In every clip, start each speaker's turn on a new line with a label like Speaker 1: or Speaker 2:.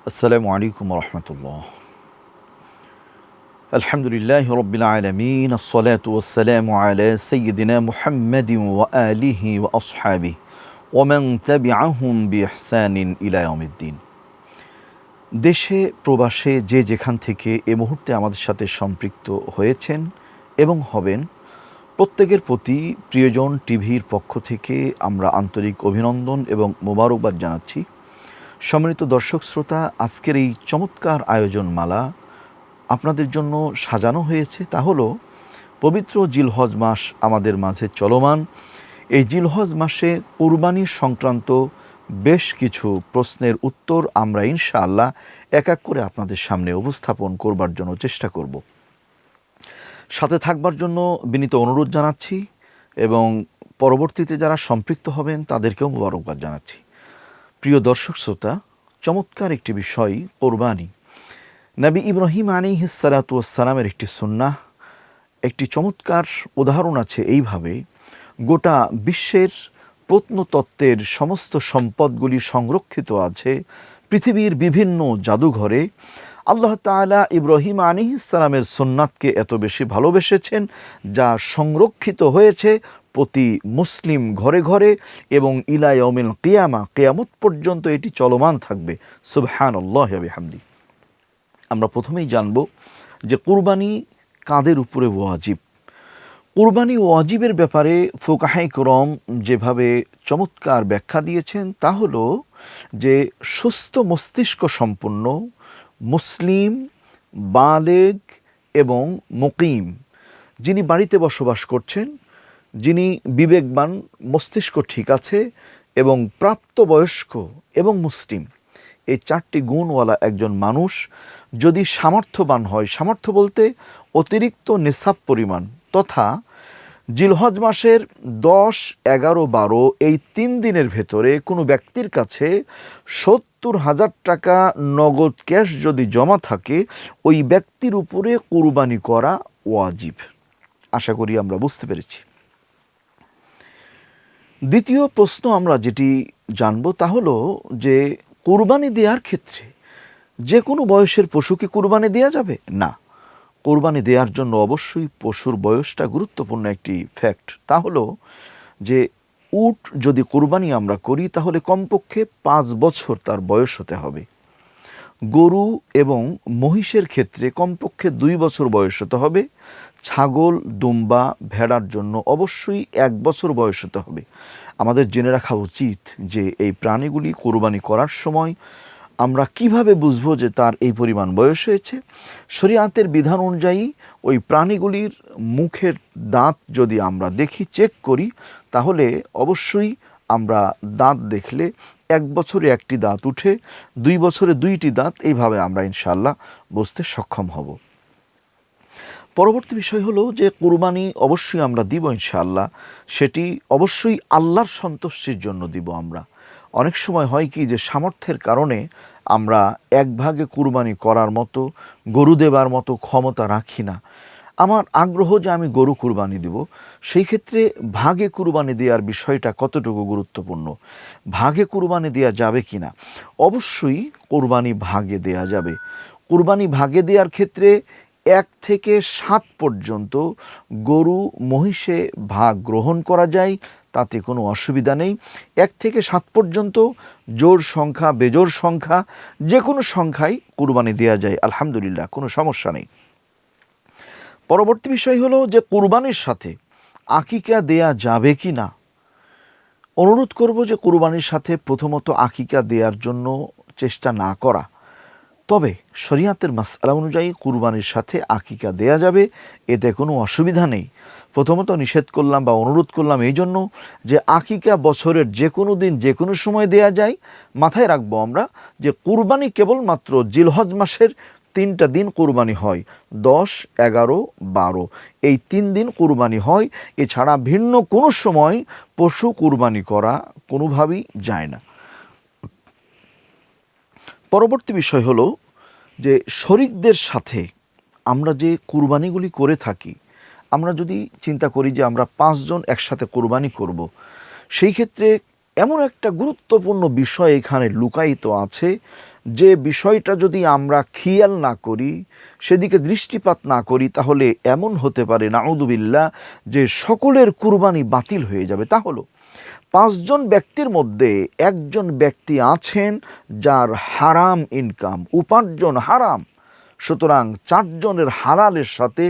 Speaker 1: আসসালামু আলাইকুম রহমতুল্লাহ। আলহামদুলিল্লাহ রব্বিল আলামিন, আসসালাতু ওয়াসসালামু আলা সাইয়্যিদিনা মুহাম্মাদিন ওয়া আলিহি ওয়া আসহাবিহি ওয়া মান তাবিআহুম বিইহসানিন ইলা ইয়াউমিদ্দিন। দেশে প্রবাসে যে যেখান থেকে এ মুহূর্তে আমাদের সাথে সম্পৃক্ত হয়েছেন এবং হবেন, প্রত্যেকের প্রতি প্রিয়জন টিভির পক্ষ থেকে আমরা আন্তরিক অভিনন্দন এবং মোবারকবাদ জানাচ্ছি। সম্মানিত দর্শক শ্রোতা, আজকের এই চমৎকার আয়োজন মালা আপনাদের জন্য সাজানো হয়েছে, তা হলো পবিত্র জিলহজ মাস আমাদের মাঝে চলমান। এই জিলহজ মাসে কুরবানি সংক্রান্ত বেশ কিছু প্রশ্নের উত্তর আমরা ইনশাআল্লাহ এক এক করে আপনাদের সামনে উপস্থাপন করবার জন্য চেষ্টা করব। সাথে থাকবার জন্য বিনীত অনুরোধ জানাচ্ছি এবং পরবর্তীতে যারা সম্পৃক্ত হবেন তাদেরকেও মোবারকবাদ জানাচ্ছি। প্রিয় দর্শক শ্রোতা, চমৎকার একটি বিষয় কোরবানি। নবী ইব্রাহিম আলাইহিস সালাতু ওয়াস সালামের একটি সুন্নাহ, একটি চমৎকার উদাহরণ আছে এইভাবে। গোটা বিশ্বের প্রত্নতত্ত্বের সমস্ত সম্পদগুলি সংরক্ষিত আছে পৃথিবীর বিভিন্ন জাদুঘরে। আল্লাহ তাআলা ইব্রাহিম আলাইহিস সালামের সুন্নাতকে এত বেশি ভালোবেসেছেন যা সংরক্ষিত হয়েছে প্রতি মুসলিম ঘরে ঘরে এবং ইলা ইয়াউমিল কিয়ামা, কিয়ামত পর্যন্ত এটি চলমান থাকবে। সুবহানাল্লাহি ওয়া বিহামদিহি। আমরা প্রথমেই জানব যে কুরবানি কাদের উপরে ওয়াজিব। কুরবানি ওয়াজিবের ব্যাপারে ফুকাহায়ে কেরাম যেভাবে চমৎকার ব্যাখ্যা দিয়েছেন তা হলো যে সুস্থ মস্তিষ্ক সম্পন্ন মুসলিম, বালেগ এবং মুকিম, যিনি বাড়িতে বসবাস করছেন, যিনি বিবেকবান, মস্তিষ্ক ঠিক আছে এবং প্রাপ্তবয়স্ক এবং মুসলিম, এই চারটি গুণওয়ালা একজন মানুষ যদি সামর্থ্যবান হয়, সামর্থ্য বলতে অতিরিক্ত নেশাব পরিমাণ, তথা জিলহজ মাসের 10, 11, 12 এই 3 দিনের ভেতরে কোনো ব্যক্তির কাছে 70,000 টাকা নগদ ক্যাশ যদি জমা থাকে, ওই ব্যক্তির উপরে কুরবানি করা ওয়াজিব। আশা করি আমরা বুঝতে পেরেছি। দ্বিতীয় প্রশ্ন আমরা যেটি জানব তা হলো যে কুরবানি দেওয়ার ক্ষেত্রে যে কোনো বয়সের পশুকে কুরবানি দেওয়া যাবে না। কোরবানি দেওয়ার জন্য অবশ্যই পশুর বয়সটা গুরুত্বপূর্ণ একটি ফ্যাক্ট। তা হলো যে উট যদি কোরবানি আমরা করি তাহলে কমপক্ষে 5 বছর তার বয়স হতে হবে। গরু এবং মহিষের ক্ষেত্রে কমপক্ষে 2 বছর বয়স হতে হবে। ছাগল, দুম্বা, ভেড়ার জন্য অবশ্যই 1 বছর বয়স হতে হবে। আমাদের জেনে রাখা উচিত যে এই প্রাণীগুলি কোরবানি করার সময় আমরা কিভাবে বুঝবো যে তার এই পরিমাণ বয়স হয়েছে। শরীয়তের বিধান অনুযায়ী ওই প্রাণীগুলির মুখের দাঁত যদি আমরা দেখি, চেক করি, তাহলে অবশ্যই আমরা দাঁত দেখলে 1 বছরে 1টি দাঁত উঠে, 2 বছরে 2টি দাঁত, এইভাবে আমরা ইনশাআল্লাহ বুঝতে সক্ষম হব। পরবর্তী বিষয় হলো যে কুরবানি অবশ্যই আমরা দিব ইনশাআল্লাহ, সেটি অবশ্যই আল্লাহর সন্তুষ্টির জন্য দিব আমরা। অনেক সময় হয় কি যে সামর্থ্যের কারণে আমরা এক ভাগে কুরবানি করার মতো, গরু দেবার মতো ক্ষমতা রাখি না। আমার আগ্রহ যে আমি গরু কুরবানি দেব, সেই ক্ষেত্রে ভাগে কুরবানি দেওয়ার বিষয়টা কতটুকু গুরুত্বপূর্ণ, ভাগে কুরবানি দেওয়া যাবে কি না? অবশ্যই কুরবানি ভাগে দেয়া যাবে। কুরবানি ভাগে দেওয়ার ক্ষেত্রে 1 থেকে 7 পর্যন্ত গরু মহিষে ভাগ গ্রহণ করা যায়, তাতে কোনো অসুবিধা নেই। 1 থেকে 7 পর্যন্ত জোড় সংখ্যা, বেজোড় সংখ্যা, যে কোনো সংখ্যায় কুরবানি দেওয়া যায়, আলহামদুলিল্লাহ, কোনো সমস্যা নেই। পরবর্তী বিষয় হলো যে কুরবানির সাথে আকিকা দেয়া যাবে কি না। অনুরোধ করব যে কুরবানির সাথে প্রথমত আকিকা দেওয়ার জন্য চেষ্টা না করা। তবে শরীয়তের মাসআলা অনুযায়ী কুরবানির সাথে আকিকা দেয়া যাবে, এতে কোনো অসুবিধা নেই। প্রথমত নিষেধ করলাম বা অনুরোধ করলাম এই জন্য যে আকিকা বছরের যে কোনো দিন, যে কোনো সময় দেয়া যায়। মাথায় রাখবো আমরা যে কুরবানি কেবলমাত্র জিলহজ মাসের 3টা দিন কুরবানি হয়, 10, 11, 12 এই 3 দিন কুরবানি হয়। এছাড়া ভিন্ন কোনো সময় পশু কুরবানি করা কোনোভাবেই যায় না। পরবর্তী বিষয় হলো যে শরীকদের সাথে আমরা যে কুরবানিগুলি করে থাকি, আমরা যদি চিন্তা করি যে আমরা 5 জন একসাথে কুরবানি করব, সেই ক্ষেত্রে এমন একটা গুরুত্বপূর্ণ বিষয় এখানে লুকায়িত আছে যে বিষয়টা যদি আমরা খেয়াল না করি, সেদিকে দৃষ্টিপাত না করি, তাহলে এমন হতে পারে নাউযুবিল্লাহ যে সকলের কুরবানি বাতিল হয়ে যাবে। তা হলো 5 জন ব্যক্তির মধ্যে একজন ব্যক্তি আছেন যার হারাম ইনকাম, উপার্জন হারাম। সুতরাং 4 জনের হালালের সাথে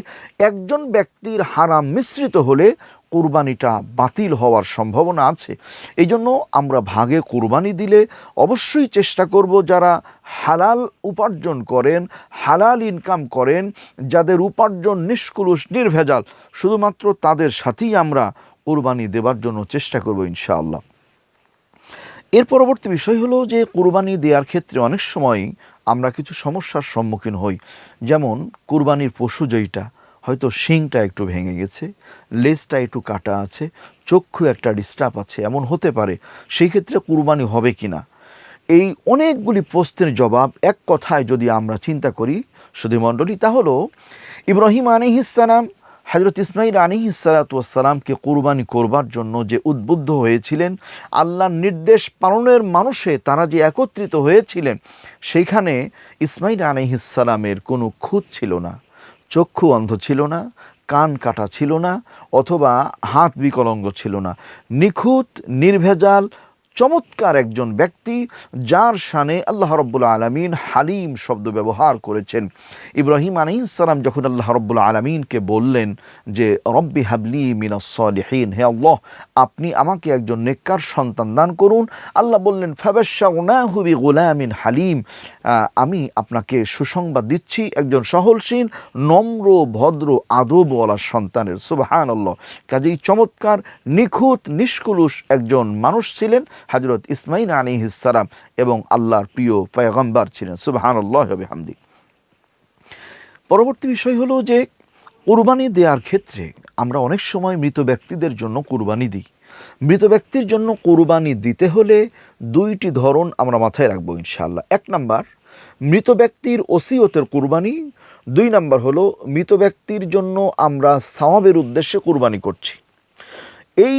Speaker 1: একজন ব্যক্তির হারাম মিশ্রিত হলে কুরবানিটা বাতিল হওয়ার সম্ভাবনা আছে। এই জন্য আমরা ভাগে কুরবানি দিলে অবশ্যই চেষ্টা করব যারা হালাল উপার্জন করেন, হালাল ইনকাম করেন, যাদের উপার্জন নিষ্কলুষ নির্ভেজাল, শুধুমাত্র তাদের সাথেই আমরা কুরবানি দেবার জন্য চেষ্টা করব ইনশাআল্লাহ। এর পরবর্তী বিষয় হলো যে কুরবানি দেওয়ার ক্ষেত্রে অনেক সময় আমরা কিছু সমস্যার সম্মুখীন হই। যেমন কুরবানির পশু যেইটা, হয়তো শিংটা একটু ভেঙে গেছে, লেজটা একটু কাটা আছে, চক্ষু একটা ডিস্টার্ব আছে, এমন হতে পারে। সেই ক্ষেত্রে কুরবানি হবে কি না, এই অনেকগুলি প্রশ্নের জবাব এক কথায় যদি আমরা চিন্তা করি সুধীমণ্ডলী, তা হলো ইব্রাহিম আলাইহিস সালাম হযরত ইসমাঈল আলাইহিস সালাতু ওয়াস সালামকে কুরবানি করবার জন্য যে উদ্বুদ্ধ হয়েছিলেন, আল্লাহর নির্দেশ পালনের মানুষে তারা যে একত্রিত হয়েছিলেন, সেইখানে ইসমাঈল আলাইহিস সালামের কোনো খুঁত ছিল না, চক্ষু অন্ধ ছিল না, কান কাটা ছিল না, অথবা হাত বিকলাঙ্গ ছিল না। নিখুঁত নির্ভেজাল চমৎকার একজন ব্যক্তি, যার শানে আল্লাহ রাব্বুল আলামিন হালিম শব্দ ব্যবহার করেছেন। ইব্রাহিম আলাইহিস সালাম যখন আল্লাহ রাব্বুল আলামিনকে বললেন যে রব্বি হাবলি মিনাস সালিহিন, হে আল্লাহ আপনি আমাকে একজন নেককার সন্তান দান করুন, আল্লাহ বললেন ফাবাশশারনাহু বিগুলামিন হালিম, আমি আপনাকে সুসংবাদ দিচ্ছি একজন সহলশীল, নম্র, ভদ্র, আদবওয়ালা সন্তানের। সুবহানাল্লাহ। কাজেই চমৎকার, নিখুঁত, নিষ্কলুষ একজন মানুষ ছিলেন হযরত ইসমাঈল আলাইহিস সালাম, এবং আল্লাহর প্রিয় পয়গম্বর ছিলেন। সুবহানাল্লাহ ওয়া বিহামদি। পরবর্তী বিষয় হলো যে কুরবানি দেওয়ার ক্ষেত্রে আমরা অনেক সময় মৃত ব্যক্তিদের জন্য কুরবানি দিই। মৃত ব্যক্তির জন্য কুরবানি দিতে হলে 2টি ধরন আমরা মাথায় রাখবো ইনশাআল্লাহ। 1 নাম্বার মৃত ব্যক্তির ওসিয়তের কুরবানি, 2 নাম্বার হলো মৃত ব্যক্তির জন্য আমরা সওয়াবের উদ্দেশ্যে কুরবানি করছি। এই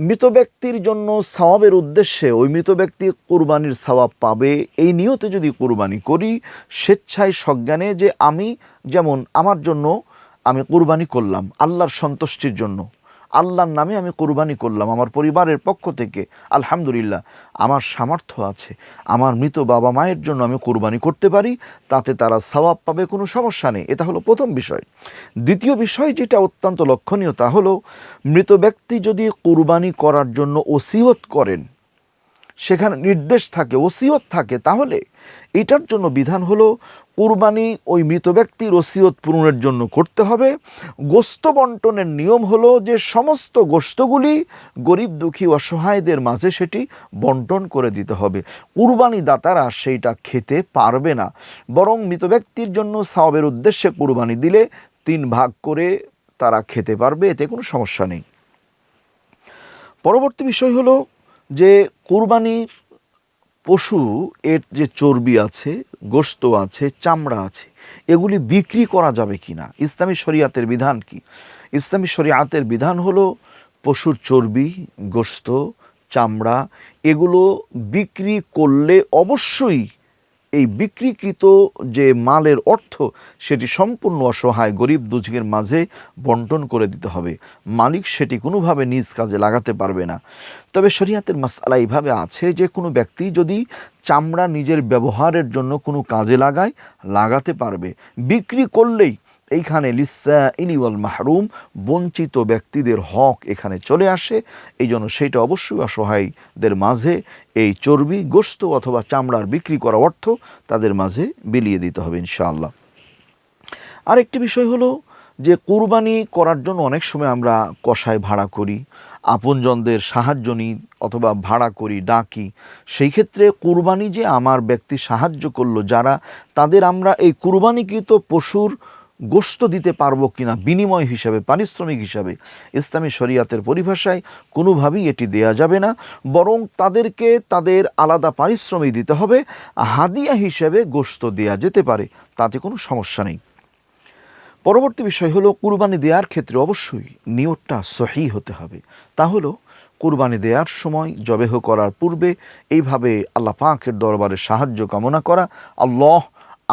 Speaker 1: মৃত ব্যক্তির জন্য সওয়াবের উদ্দেশ্যে ওই মৃত ব্যক্তি কুরবানির সওয়াব পাবে, এই নিয়তে যদি কুরবানি করি স্বেচ্ছায় সজ্ঞানে, যে আমি যেমন আমার জন্য আমি কুরবানি করলাম আল্লাহর সন্তুষ্টির জন্য, আল্লাহর নামে আমি কুরবানি করলাম আমার পরিবারের পক্ষ থেকে, আলহামদুলিল্লাহ আমার সামর্থ্য আছে, আমার মৃত বাবা মায়ের জন্য আমি কুরবানি করতে পারি, তাতে তারা সওয়াব পাবে, কোনো সমস্যা নেই। এটা হলো প্রথম বিষয়। দ্বিতীয় বিষয় যেটা অত্যন্ত লক্ষণীয়, তা হলো মৃত ব্যক্তি যদি কুরবানি করার জন্য ওসিয়ত করেন, সেখানে নির্দেশ থাকে, ওসিয়ত থাকে, তাহলে এটার জন্য বিধান হলো কুরবানি ওই মৃত ব্যক্তির ওসিয়ত পূরণের জন্য করতে হবে। গোশত বন্টনের নিয়ম হলো যে সমস্ত গোশতগুলি গরিব দুঃখী অসহায়দের মাঝে সেটি বন্টন করে দিতে হবে। কুরবানি দাতারা সেইটা খেতে পারবে না, বরং মৃত ব্যক্তির জন্য সওয়াবের উদ্দেশ্যে কুরবানি দিলে 3 ভাগ করে তারা খেতে পারবে, এতে কোনো সমস্যা নেই। পরবর্তী বিষয় হলো যে কুরবানির পশু এর যে চর্বি আছে, গোশত আছে, চামড়া আছে, এগুলি বিক্রি করা যাবে কি না, ইসলামী শরিয়াতের বিধান কি? ইসলামী শরিয়াতের বিধান হলো পশুর চর্বি, গোশত, চামড়া এগুলো বিক্রি করলে অবশ্যই এই বিক্রিকৃত যে মালের অর্থ সেটি সম্পূর্ণ অসহায় গরিব দুঃখীর মাঝে বন্টন করে দিতে হবে। মালিক সেটি কোনোভাবে নিজ কাজে লাগাতে পারবে না। তবে শরিয়াতের মাসআলা এইভাবে আছে যে কোনো ব্যক্তি যদি চামড়া নিজের ব্যবহারের জন্য কোনো কাজে লাগাতে পারবে, বিক্রি করলেই এইখানে লিসাইলি ওয়াল মাহরুম, বঞ্চিত ব্যক্তিদের হক এখানে চলে আসে। এই জন্য সেইটা অবশ্যই অসহায়দের মাঝে এই চর্বি, গোশত অথবা চামড়ার বিক্রি করা অর্থ তাদের মাঝে বিলিয়ে দিতে হবে ইনশাআল্লাহ। আরেকটি বিষয় হলো যে কুরবানি করার জন্য অনেক সময় আমরা কসাই ভাড়া করি, আপনজনদের সাহায্য নিই অথবা ভাড়া করি, ডাকি। সেই ক্ষেত্রে কুরবানি যে আমার ব্যক্তি সাহায্য করলো যারা, তাদের আমরা এই কুরবানিকৃত পশুর গোশত দিতে পারবো কিনা বিনিময় হিসাবে, পারিশ্রমিক হিসাবে, ইসলামী শরিয়াতের পরিভাষায় কোনোভাবেই এটি দেয়া যাবে না, বরং তাদেরকে তাদের আলাদা পারিশ্রমিক দিতে হবে। হাদিয়া হিসেবে গোশত দেয়া যেতে পারে, তাতে কোনো সমস্যা নেই। পরবর্তী বিষয় হলো কুরবানি দেওয়ার ক্ষেত্রে অবশ্যই নিয়তটা সহি হতে হবে। তা হলো কুরবানি দেওয়ার সময় জবেহ করার পূর্বে এইভাবে আল্লাহ পাকের দরবারে সাহায্য কামনা করা, আল্লাহ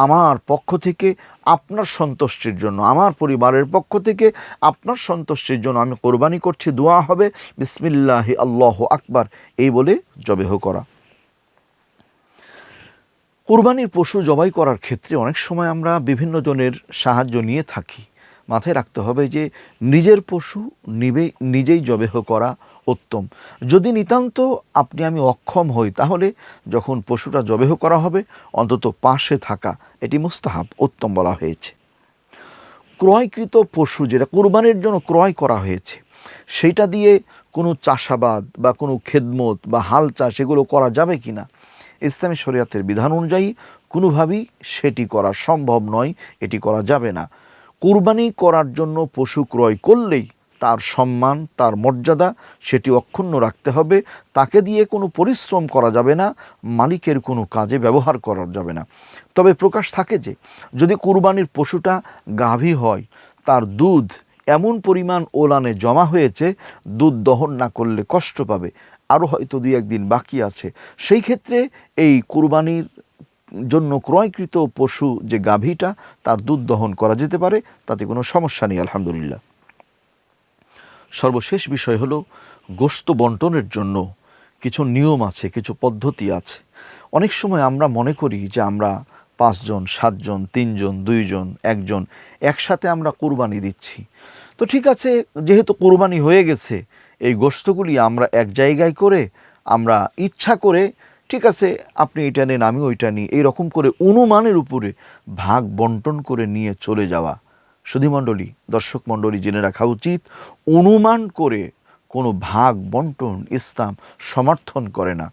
Speaker 1: আমার পক্ষ থেকে আপনার সন্তুষ্টির জন্য, আমার পরিবারের পক্ষ থেকে আপনার সন্তুষ্টির জন্য আমি কোরবানি করছি। দোয়া হবে বিসমিল্লাহি আল্লাহু আকবার, এই বলে জবেহ করা। কুরবানির পশু জবাই করার ক্ষেত্রে অনেক সময় আমরা বিভিন্ন জনের সাহায্য নিয়ে থাকি। মাথায় রাখতে হবে যে নিজের পশু নিজেই জবেহ করা উত্তম। যদি নিতান্ত আপনি আমি অক্ষম হই, তাহলে যখন পশুটা জবেহ করা হবে অন্তত পাশে থাকা, এটি মুস্তাহাব, উত্তম বলা হয়েছে। ক্রয়কৃত পশু যেটা কুরবানির জন্য ক্রয় করা হয়েছে, সেইটা দিয়ে কোনো চাষাবাদ বা কোনো খেদমত বা হাল চাষ এগুলো করা যাবে কি না, ইসলামী শরিয়াতের বিধান অনুযায়ী কোনোভাবেই সেটি করা সম্ভব নয়, এটি করা যাবে না। কুরবানি করার জন্য পশু ক্রয় করলেই তার সম্মান, তার মর্যাদা সেটি অক্ষুণ্ণ রাখতে হবে। তাকে দিয়ে কোনো পরিশ্রম করা যাবে না, মালিকের কোনো কাজে ব্যবহার করা যাবে না। তবে প্রকাশ থাকে যে যদি কুরবানির পশুটা গাভী হয়, তার দুধ এমন পরিমাণ ওলানে জমা হয়েছে, দুধ দহন না করলে কষ্ট পাবে, আরও হয়তো 2-1 দিন বাকি আছে, সেই ক্ষেত্রে এই কুরবানির জন্য ক্রয়কৃত পশু যে গাভীটা, তার দুধ দহন করা যেতে পারে, তাতে কোনো সমস্যা নেই আলহামদুলিল্লাহ। সর্বশেষ বিষয় হলো গোশত বন্টনের জন্য কিছু নিয়ম আছে, কিছু পদ্ধতি আছে। অনেক সময় আমরা মনে করি যে আমরা 5 জন, 7 জন, 3 জন, 2 জন, 1 জন একসাথে আমরা কুরবানি দিচ্ছি। তো ঠিক আছে, যেহেতু কুরবানি হয়ে গেছে, এই গোশতগুলি আমরা এক জায়গায় করে আমরা ইচ্ছা করে, ঠিক আছে আপনি এটা নেন আমি ওইটা নিই, এইরকম করে অনুমানের উপরে ভাগ বন্টন করে নিয়ে চলে যাওয়া। সুধীমণ্ডলী, দর্শক মণ্ডলী, জেনে রাখা উচিত, অনুমান করে কোনো ভাগ বন্টন ইসলাম সমর্থন করে না।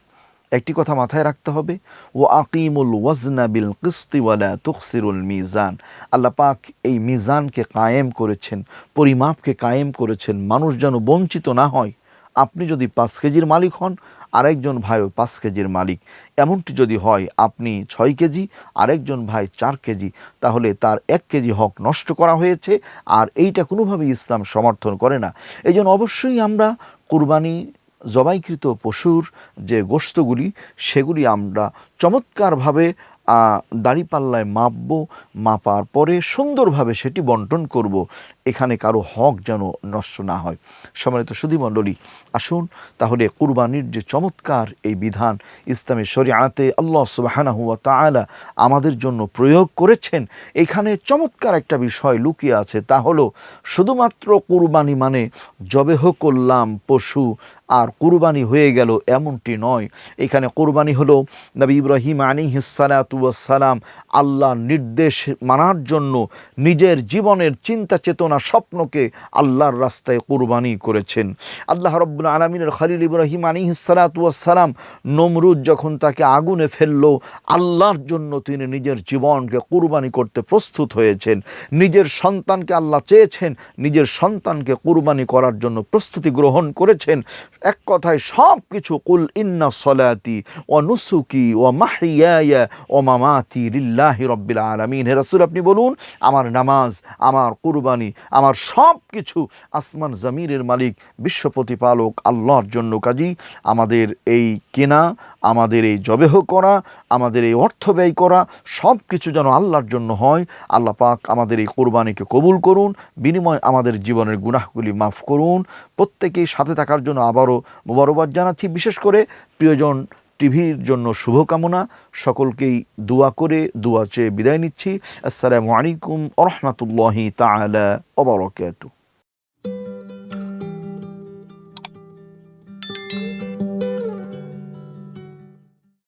Speaker 1: একটি কথা মাথায় রাখতে হবে, ও আকিমুল ওয়াজনা বিল কিসতি ওয়ালা তুখসিরুল মিজান। আল্লাহ পাক এই মিজানকে কায়েম করেছেন, পরিমাপকে কায়েম করেছেন, মানুষ যেন বঞ্চিত না হয়। আপনি যদি 5 কেজির মালিক হন, আরেকজন ভাইও 5 কেজির মালিক, এমনটি যদি হয় আপনি 6 কেজি, আরেকজন ভাই 4 কেজি, তাহলে তার 1 কেজি হক নষ্ট করা হয়েছে, আর এইটা কোনোভাবেই ইসলাম সমর্থন করে না। এই জন্য অবশ্যই আমরা কুরবানি জবাইকৃত পশুর যে গোশতগুলি, সেগুলি আমরা চমৎকারভাবে দাঁড়িপাল্লায় মাপবো, মাপার পরে সুন্দরভাবে সেটি বন্টন করব, এখানে কারো হক যেন নষ্ট না হয়। সম্মানিত সুধীমণ্ডলী, আসুন তাহলে কুরবানির যে চমৎকার এই বিধান ইসলামী শরিয়াতে আল্লাহ সুবহানাহু ওয়া তাআলা আমাদের জন্য প্রয়োগ করেছেন, এখানে চমৎকার একটা বিষয় লুকিয়ে আছে। তা হলো শুধুমাত্র কুরবানি মানে জবেহ করলাম পশু আর কুরবানি হয়ে গেল, এমনটি নয়। এখানে কুরবানি হলো নবী ইব্রাহিম আলাইহিস সালাতু ওয়াস সালাম আল্লাহর নির্দেশ মানার জন্য নিজের জীবনের চিন্তা চেতনা স্বপ্নকে আল্লাহর রাস্তায় কুরবানি করেছেন। আল্লাহ রাব্বুল আলামিনের খলিল ইব্রাহিম আলাইহিস সালাতু ওয়াস সালাম নমরুদ যখন তাকে আগুনে ফেললো, আল্লাহর জন্য তিনি নিজের জীবনকে কুরবানি করতে প্রস্তুত হয়েছেন। নিজের সন্তানকে আল্লাহ চেয়েছেন, নিজের সন্তানকে কুরবানি করার জন্য প্রস্তুতি গ্রহণ করেছেন। এক কথায় সব কিছু, কুল ইন্না সলাতি ওয়া নুসুকি ওয়া মাহইয়ায়া ওয়া মামাতি লিল্লাহি রাব্বিল আলামিন। হে রাসূল, আপনি বলুন, আমার নামাজ, আমার কুরবানি, আমার সব কিছু আসমান জমিনের মালিক বিশ্ব প্রতিপালক আল্লাহর জন্য। কাজী আমাদের এই কেনা, আমাদের এই জবেহ করা, আমাদের এই অর্থ ব্যয় করা, সব কিছু যেন আল্লাহর জন্য হয়। আল্লাহ পাক আমাদের এই কুরবানিকে কবুল করুন, বিনিময় আমাদের জীবনের গুনাহগুলি মাফ করুন। প্রত্যেকেই সাথে থাকার জন্য আবারও মোবারকবাদ জানাচ্ছি। বিশেষ করে প্রিয়জন টিভির জন্য শুভকামনা, সকলকেই দোয়া করে দোয়া চেয়ে বিদায় নিচ্ছি। আসসালামু আলাইকুম ওয়া রাহমাতুল্লাহি তাআলা ওয়া বারাকাতুহু।